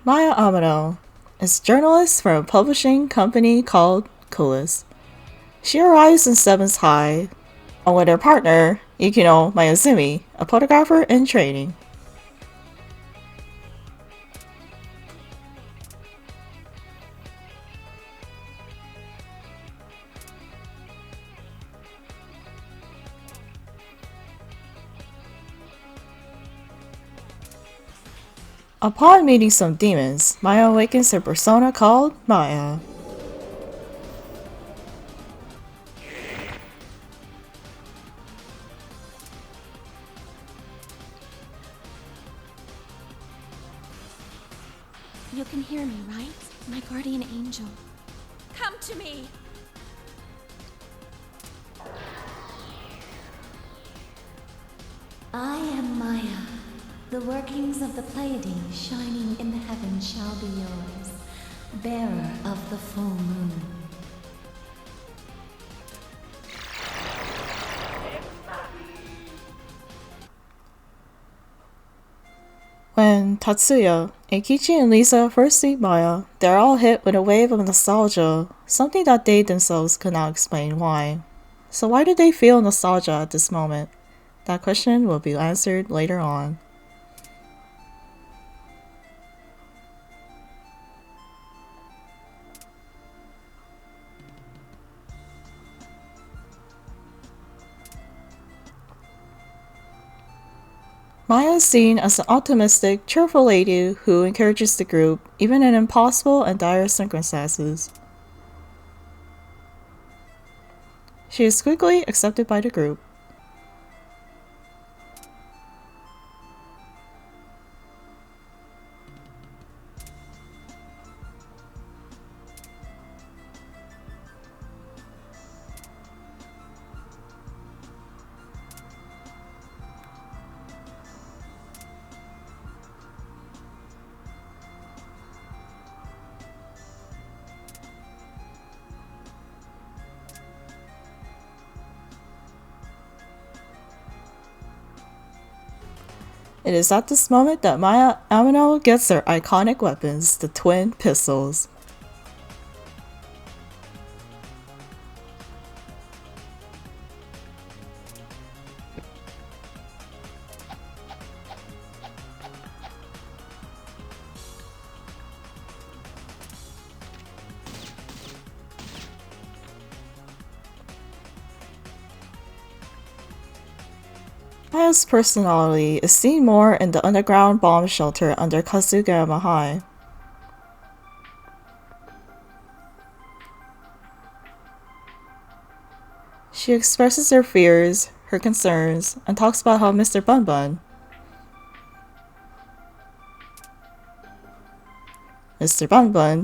Maya Amano is a journalist for a publishing company called Coolest. She arrives in 7th High with her partner, Yukino Mayazumi, a photographer in training. Upon meeting some demons, Maya awakens her persona called Maya. You can hear me, right? My guardian angel. Come to me! I am Maya. The workings of the Pleiades shining in the heavens shall be yours, bearer of the full moon. When Tatsuya, Eikichi, and Lisa first see Maya, they're all hit with a wave of nostalgia, something that they themselves could not explain why. So why do they feel nostalgia at this moment? That question will be answered later on. Maya is seen as an optimistic, cheerful lady who encourages the group, even in impossible and dire circumstances. She is quickly accepted by the group. It is at this moment that Maya Amano gets her iconic weapons, the twin pistols. Maya's personality is seen more in the underground bomb shelter under Kazugayama High. She expresses her fears, her concerns, and talks about how Mr. Bunbun,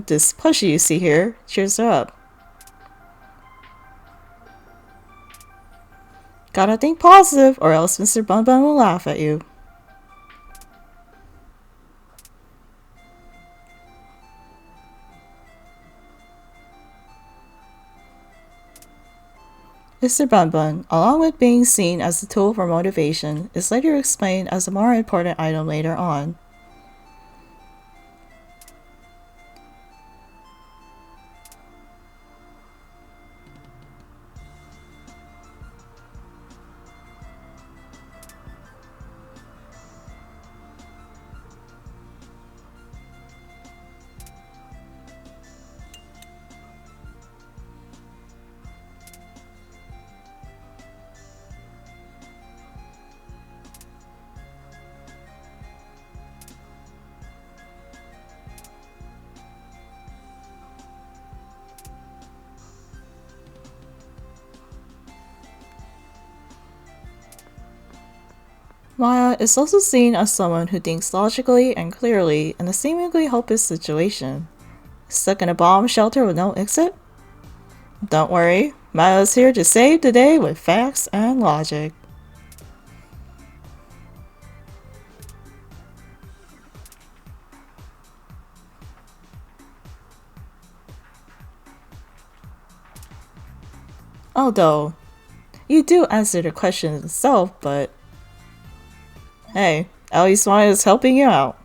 this plushie you see here, cheers her up. Gotta think positive, or else Mr. Bunbun will laugh at you. Mr. Bunbun, along with being seen as a tool for motivation, is later explained as a more important item later on. Maya is also seen as someone who thinks logically and clearly in a seemingly hopeless situation. Stuck in a bomb shelter with no exit? Don't worry, Maya is here to save the day with facts and logic. Although, you do answer the question itself, but hey, at least Maya is helping you out.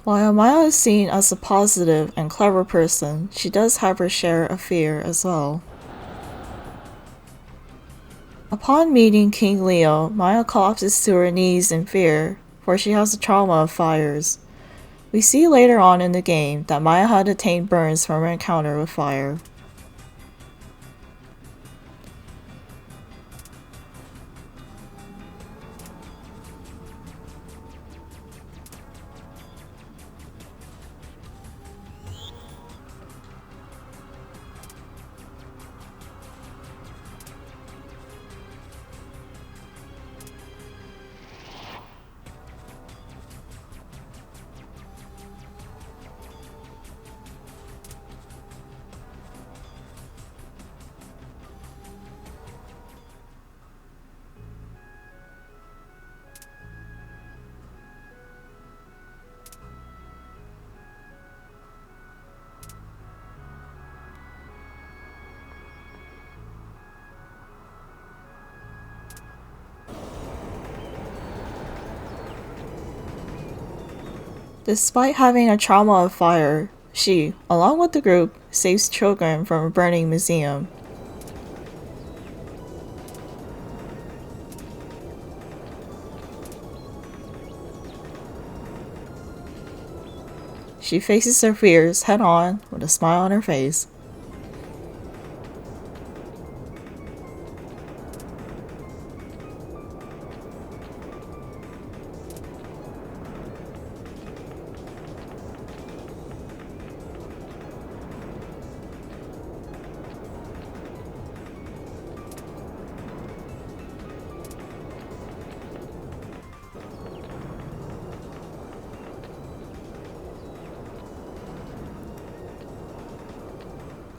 While Maya is seen as a positive and clever person, she does have her share of fear as well. Upon meeting King Leo, Maya collapses to her knees in fear, for she has a trauma of fires. We see later on in the game that Maya had attained burns from her encounter with fire. Despite having a trauma of fire, she, along with the group, saves children from a burning museum. She faces her fears head on with a smile on her face.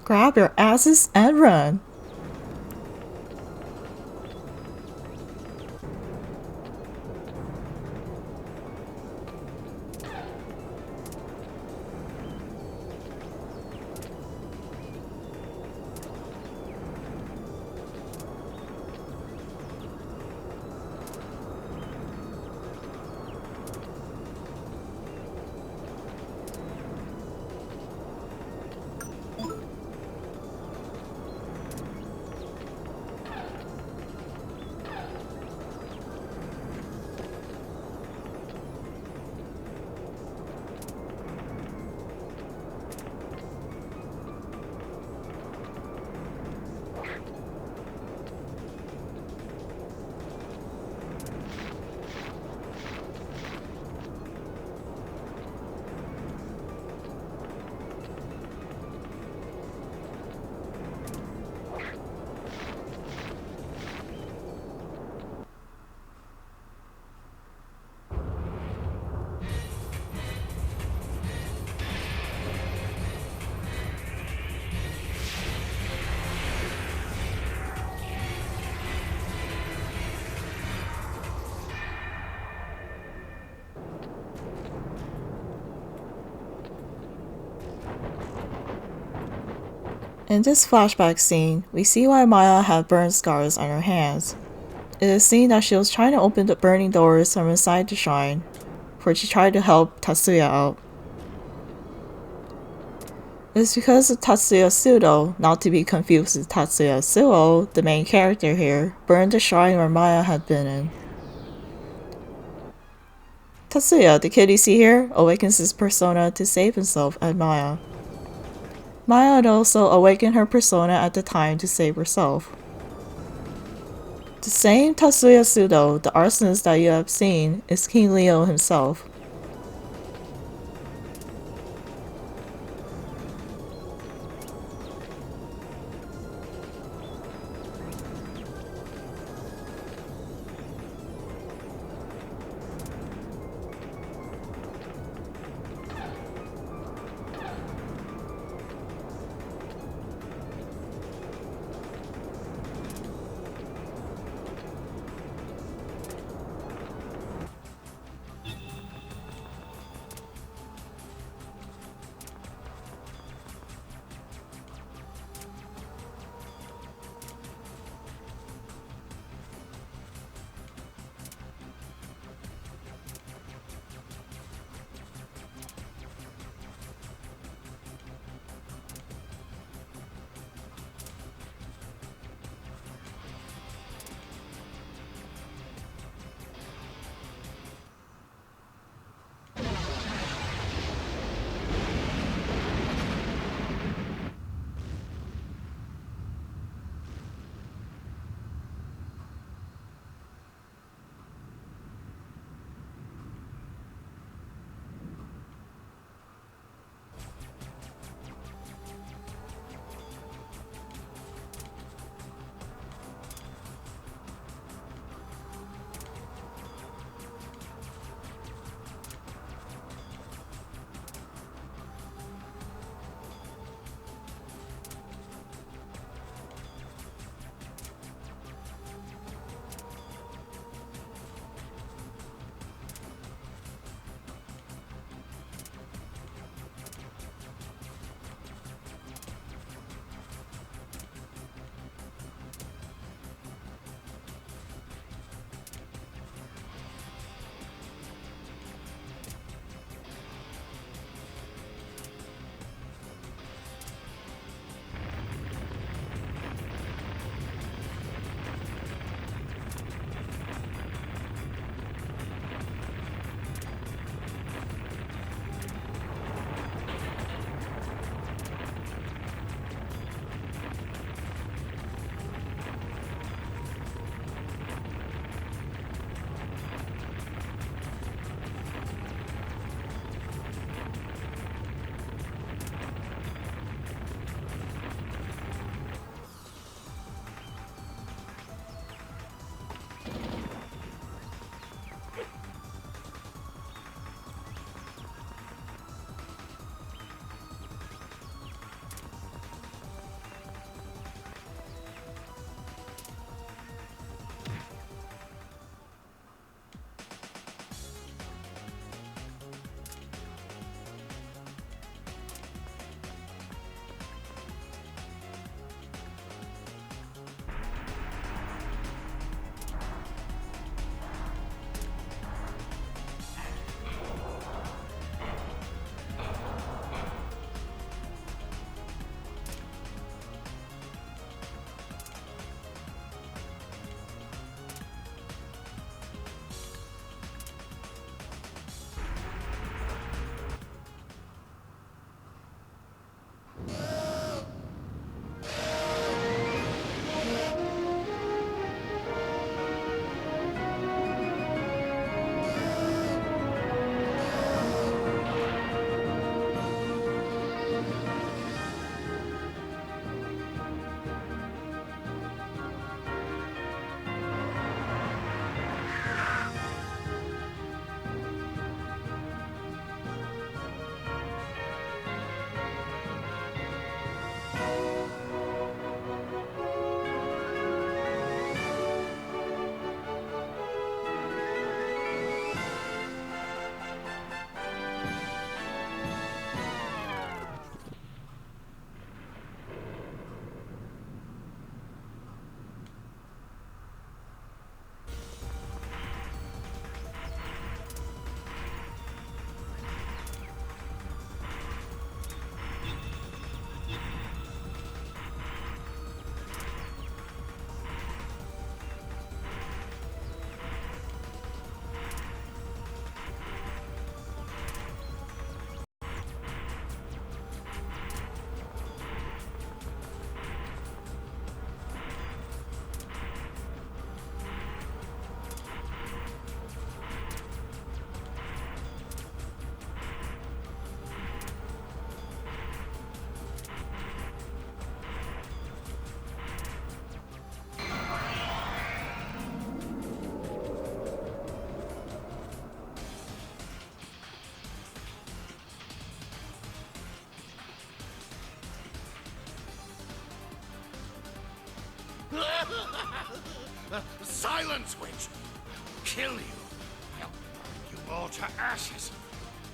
Grab your asses and run. In this flashback scene, we see why Maya had burn scars on her hands. It is seen that she was trying to open the burning doors from inside the shrine, for she tried to help Tatsuya out. It's because of Tatsuya Sudo, not to be confused with Tatsuya Suo, the main character here, burned the shrine where Maya had been in. Tatsuya, the kid you see here, awakens his persona to save himself and Maya. Maya had also awakened her persona at the time to save herself. The same Tatsuya Sudo, the arsonist that you have seen, is King Leo himself. Silence, witch! Kill you! I'll burn you all to ashes!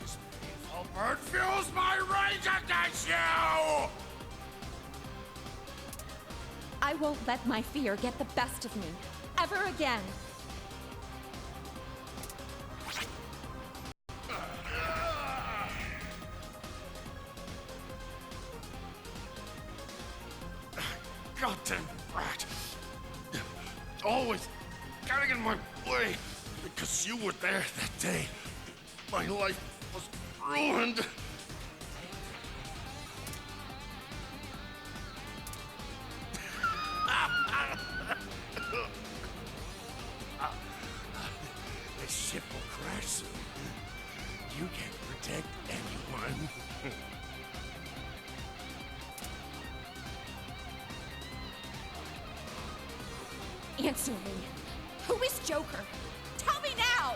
This painful burn fuels my rage against you! I won't let my fear get the best of me. Ever again. Goddamn brat! Always getting in my way! Because you were there that day, my life was ruined! The ship will crash soon. You can't protect anyone. Answer me. Who is Joker? Tell me now!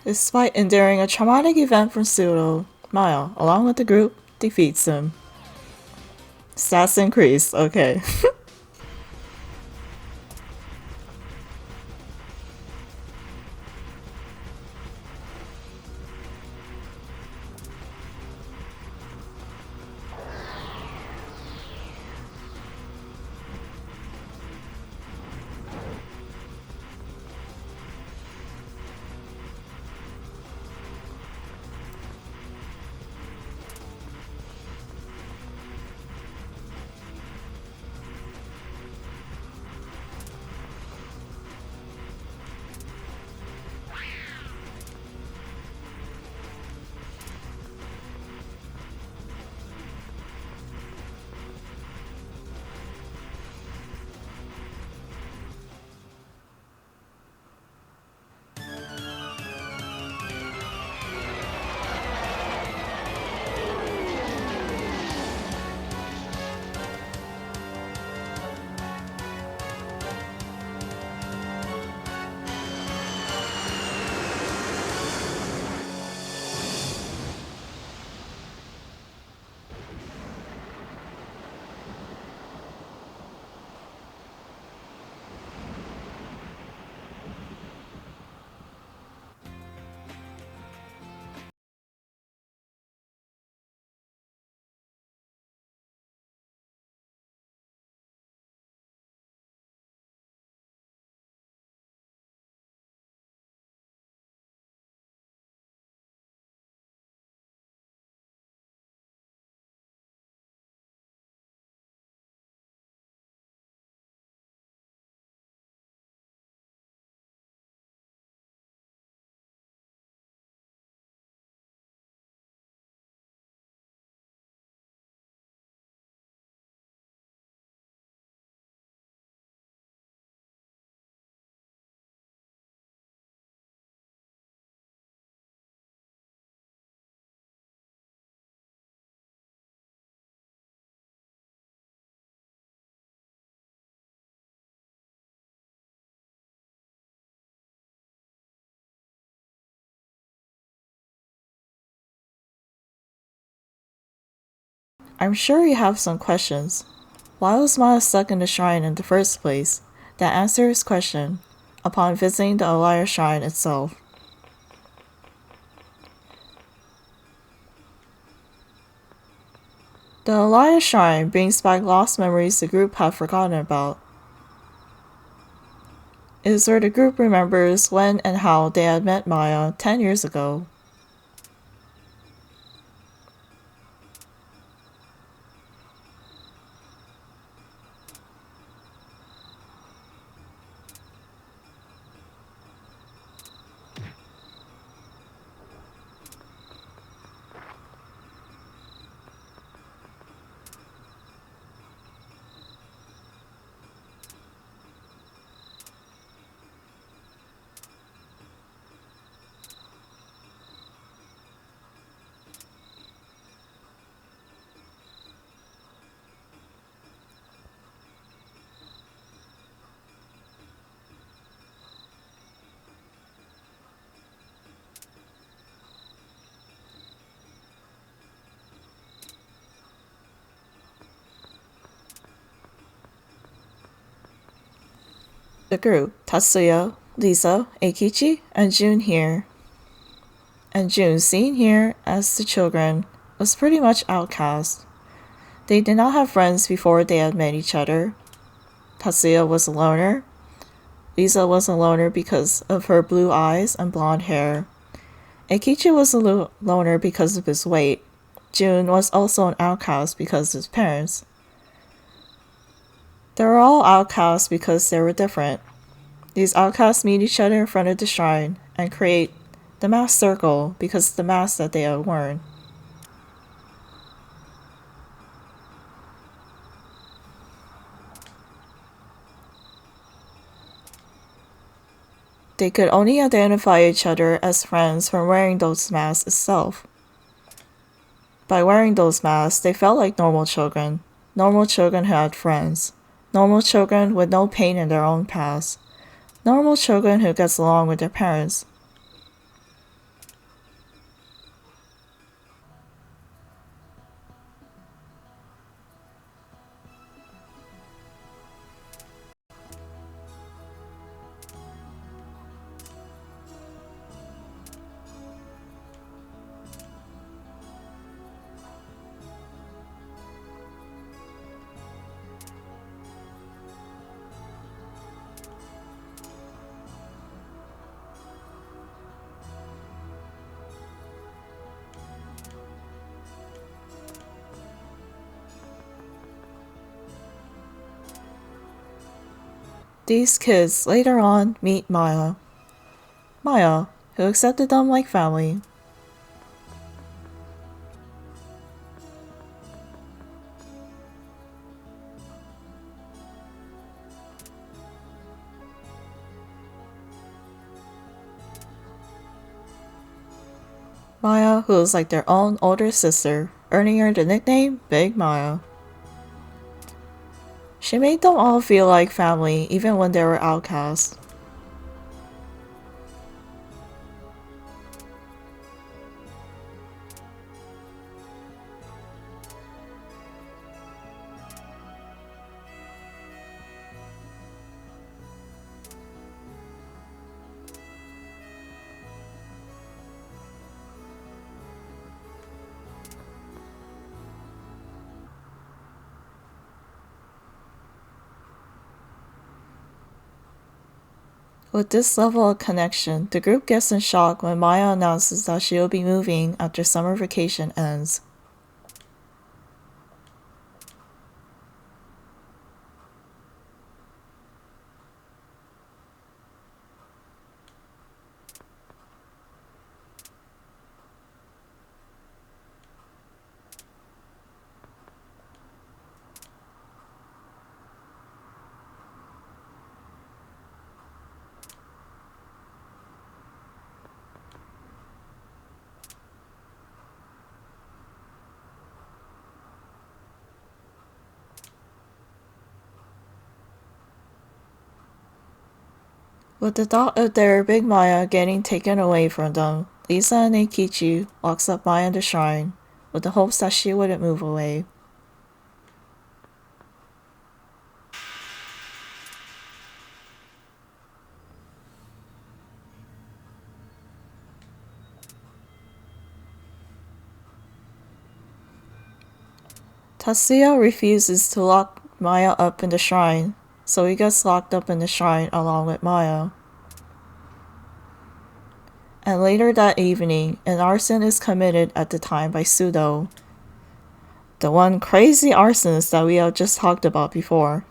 Despite enduring a traumatic event from Pseudo, Maya, along with the group, defeats him. Stats increase, okay. I'm sure you have some questions. Why was Maya stuck in the shrine in the first place? That answers question upon visiting the Alaya shrine itself. The Alaya shrine brings back lost memories the group have forgotten about. It is where the group remembers when and how they had met Maya 10 years ago. The group, Tatsuya, Lisa, Eikichi, and Jun here. And Jun, seen here as the children, was pretty much outcast. They did not have friends before they had met each other. Tatsuya was a loner. Lisa was a loner because of her blue eyes and blonde hair. Eikichi was a loner because of his weight. Jun was also an outcast because of his parents. They were all outcasts because they were different. These outcasts meet each other in front of the shrine and create the mask circle because of the mask that they had worn. They could only identify each other as friends from wearing those masks itself. By wearing those masks, they felt like normal children who had friends, normal children with no pain in their own past, normal children who gets along with their parents. These kids later on meet Maya. Maya, who accepted them like family. Maya, who was like their own older sister, earning her the nickname Big Maya. She made them all feel like family even when they were outcasts. With this level of connection, the group gets in shock when Maya announces that she will be moving after summer vacation ends. With the thought of their Big Maya getting taken away from them, Lisa and Eikichi locks up Maya in the shrine, with the hopes that she wouldn't move away. Tatsuya refuses to lock Maya up in the shrine, so he gets locked up in the shrine along with Maya. And later that evening, an arson is committed at the time by Sudo, the one crazy arsonist that we have just talked about before.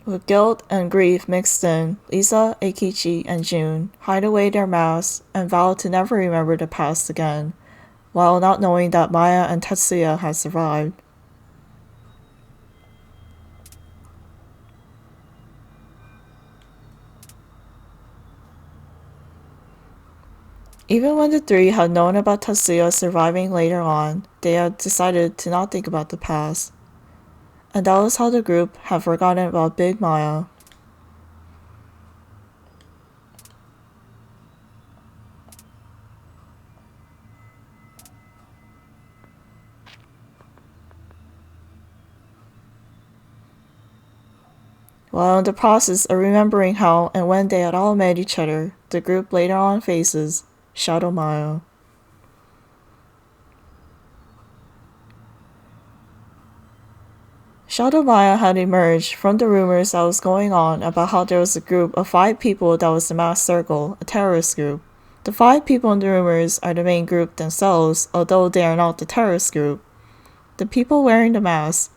With guilt and grief mixed in, Lisa, Eikichi, and Jun hide away their masks and vow to never remember the past again, while not knowing that Maya and Tetsuya had survived. Even when the three had known about Tetsuya surviving later on, they had decided to not think about the past. And that was how the group had forgotten about Big Maya. While in the process of remembering how and when they had all met each other, the group later on faces Shadow Maya. Shadow Maya had emerged from the rumors that was going on about how there was a group of 5 people that was the Masked Circle, a terrorist group. The 5 people in the rumors are the main group themselves, although they are not the terrorist group. The people wearing the masks,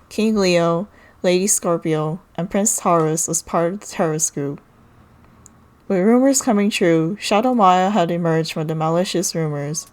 King Leo, Lady Scorpio, and Prince Taurus was part of the terrorist group. With rumors coming true, Shadow Maya had emerged from the malicious rumors.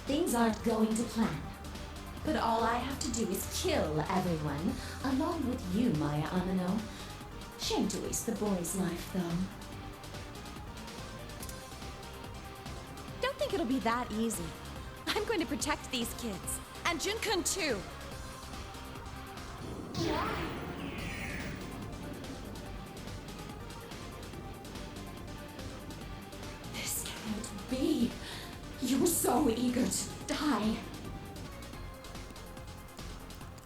Things aren't going to plan. But all I have to do is kill everyone, along with you, Maya Amano. Shame to waste the boy's life, though. Don't think it'll be that easy. I'm going to protect these kids. And Jun-kun too. This can't be. You were so eager to die.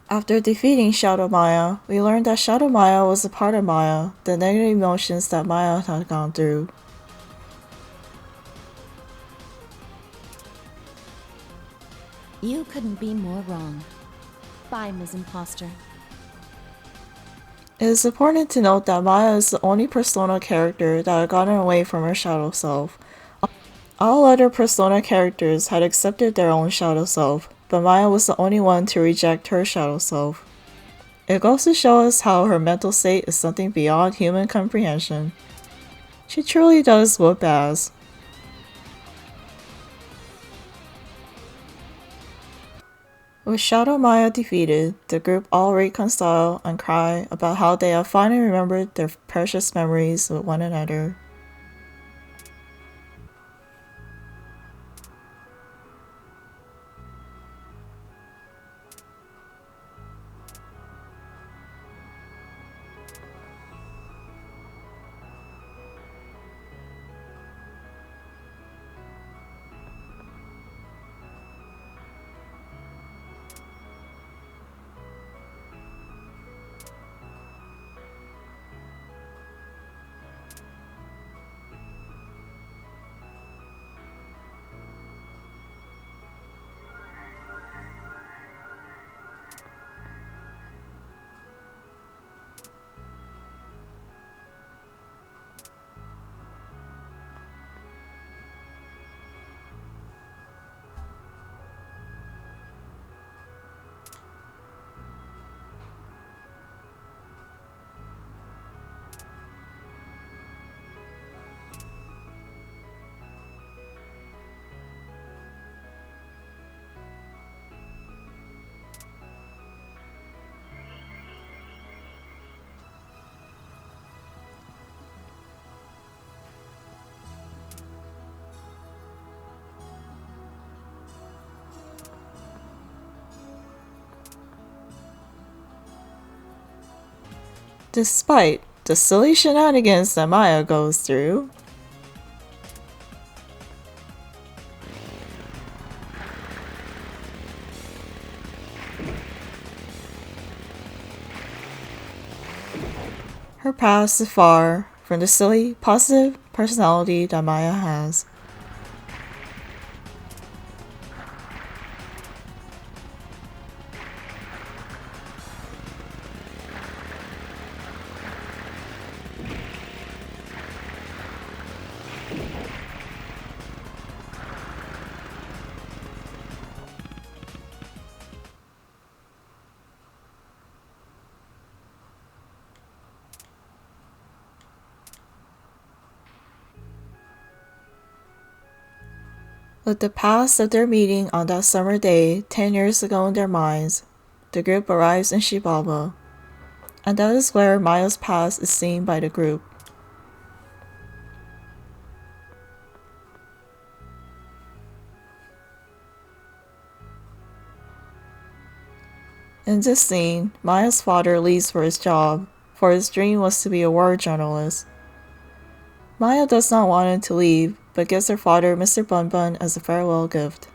After defeating Shadow Maya, we learned that Shadow Maya was a part of Maya, the negative emotions that Maya had gone through. You couldn't be more wrong. Bye, Ms. Imposter. It is important to note that Maya is the only Persona character that had gotten away from her shadow self. All other Persona characters had accepted their own shadow self, but Maya was the only one to reject her shadow self. It goes to show us how her mental state is something beyond human comprehension. She truly does whoop ass. With Shadow Maya defeated, the group all reconcile and cry about how they have finally remembered their precious memories with one another. Despite the silly shenanigans that Maya goes through, her past is far from the silly, positive personality that Maya has. With the past of their meeting on that summer day 10 years ago in their minds, the group arrives in Shibaba, and that is where Maya's past is seen by the group. In this scene, Maya's father leaves for his job, for his dream was to be a war journalist. Maya does not want him to leave, but gives her father Mr. Bunbun as a farewell gift.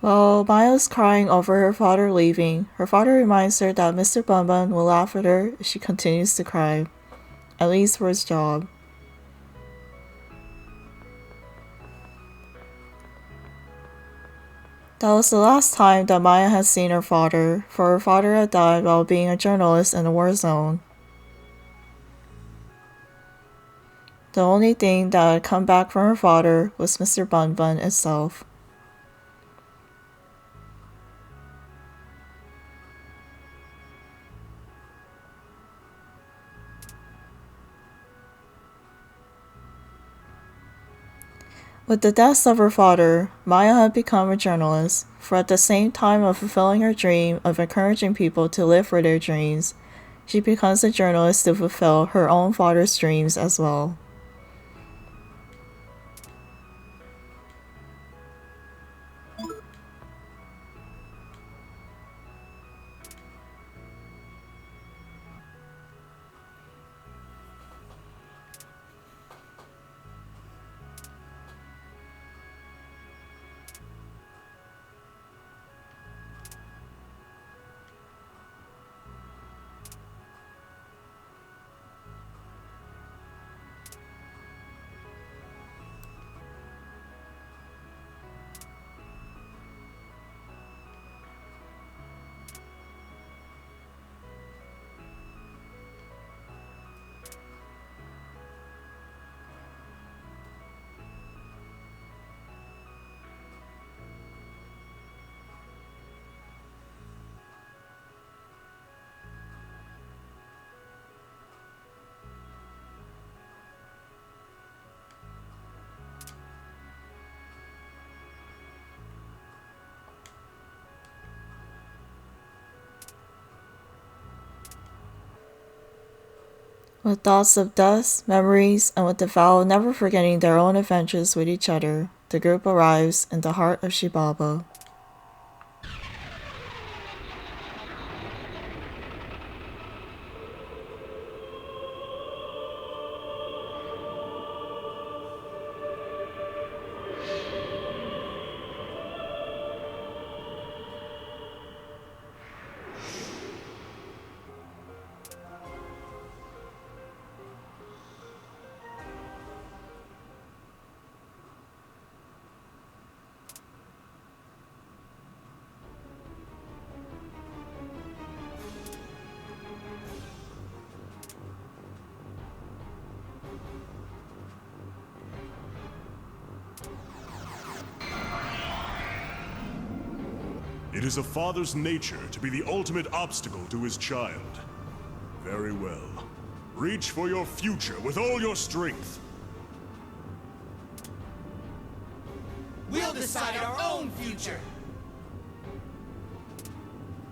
While Maya's crying over her father leaving, her father reminds her that Mr. Bunbun will laugh at her if she continues to cry, at least for his job. That was the last time that Maya had seen her father, for her father had died while being a journalist in a war zone. The only thing that had come back from her father was Mr. Bunbun itself. With the death of her father, Maya had become a journalist, for at the same time of fulfilling her dream of encouraging people to live for their dreams, she becomes a journalist to fulfill her own father's dreams as well. With thoughts of death, memories, and with the vow of never forgetting their own adventures with each other, the group arrives in the heart of Shibaba. It is a father's nature to be the ultimate obstacle to his child. Very well. Reach for your future with all your strength. We'll decide our own future.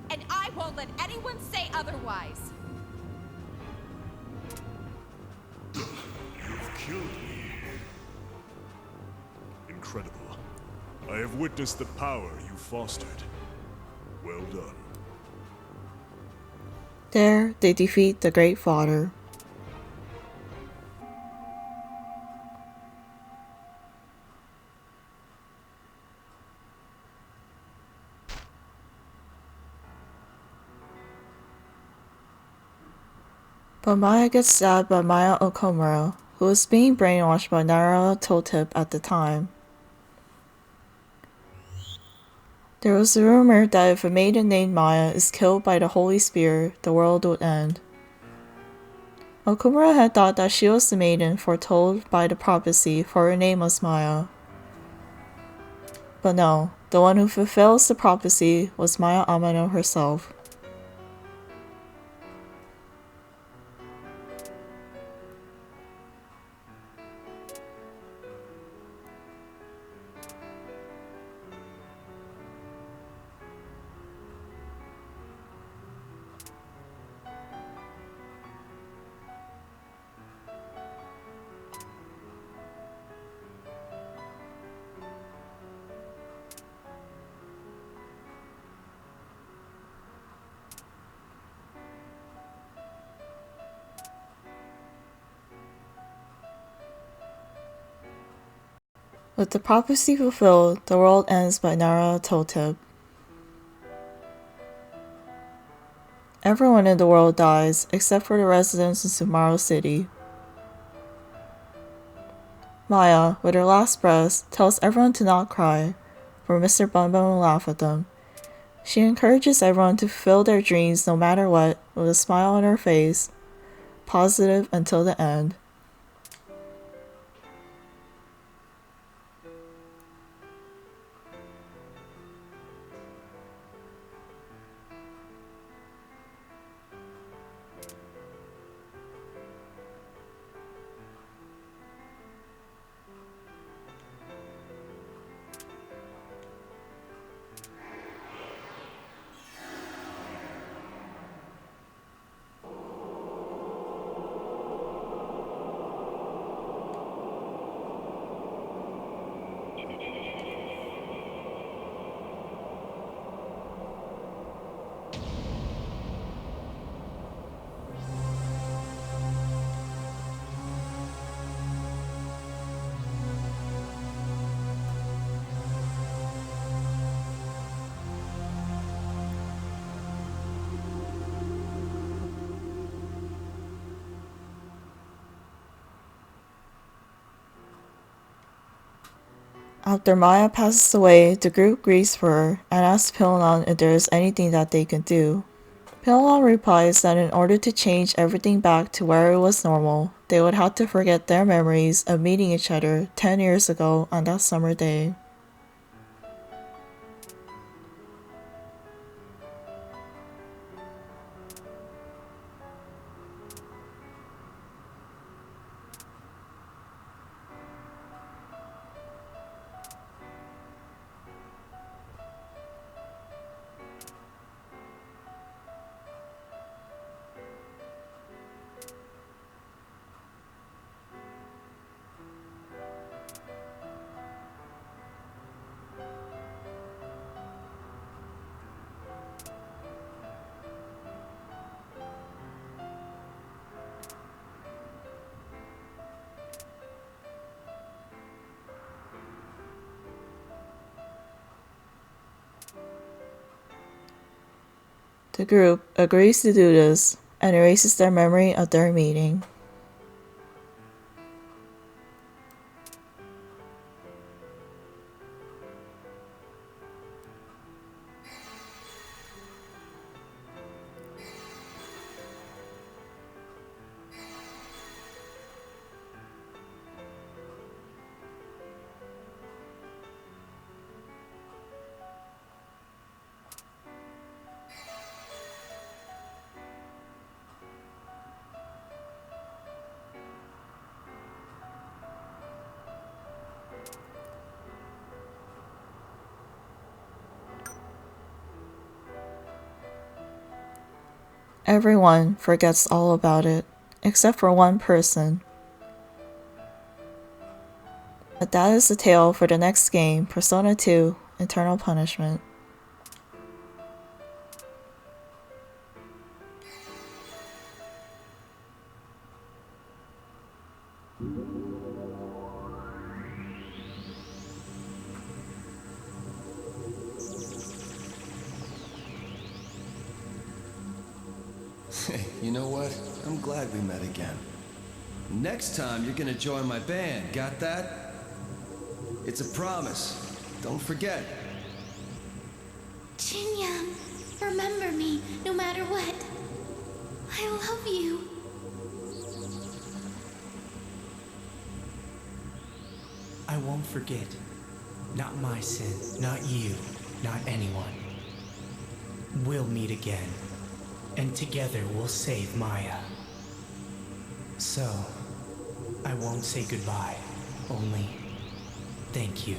And I won't let anyone say otherwise. You've killed me. Incredible. I have witnessed the power you fostered. Well done. There, they defeat the Great Father. But Maya gets stabbed by Maya Okomura, who was being brainwashed by Nara Totep at the time. There was a rumor that if a maiden named Maya is killed by the Holy Spear, the world would end. Okumura had thought that she was the maiden foretold by the prophecy, for her name was Maya. But no, the one who fulfills the prophecy was Maya Amano herself. With the prophecy fulfilled, the world ends by Nara Totep. Everyone in the world dies, except for the residents in Sumaru City. Maya, with her last breath, tells everyone to not cry, for Mr. Bum Bum will laugh at them. She encourages everyone to fulfill their dreams no matter what, with a smile on her face, positive until the end. After Maya passes away, the group grieves for her and asks Pilon if there is anything that they can do. Pilon replies that in order to change everything back to where it was normal, they would have to forget their memories of meeting each other 10 years ago on that summer day. The group agrees to do this and erases their memory of their meeting. Everyone forgets all about it, except for one person. But that is the tale for the next game, Persona 2: Eternal Punishment. You know what? I'm glad we met again. Next time, you're gonna join my band, got that? It's a promise. Don't forget. Jinyoung, remember me no matter what. I love you. I won't forget. Not my sin, not you, not anyone. We'll meet again, and together we'll save Maya. So, I won't say goodbye, only thank you.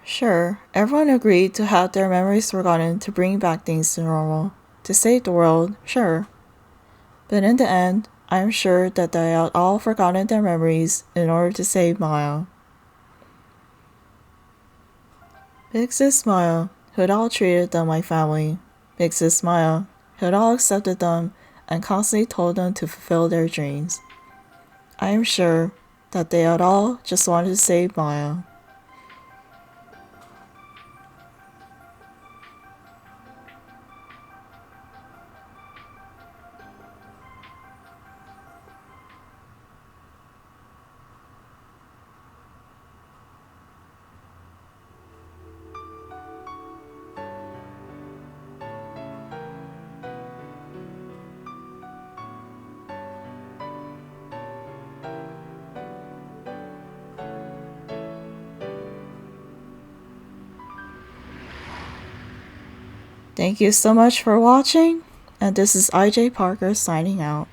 Sure, everyone agreed to have their memories forgotten to bring back things to normal. To save the world, sure. But in the end, I'm sure that they had all forgotten their memories in order to save Maya. Big Sis Maya, who had all treated them like family. Big Sis Maya, who had all accepted them and constantly told them to fulfill their dreams. I am sure that they had all just wanted to save Maya. Thank you so much for watching, and this is IJ Parker signing out.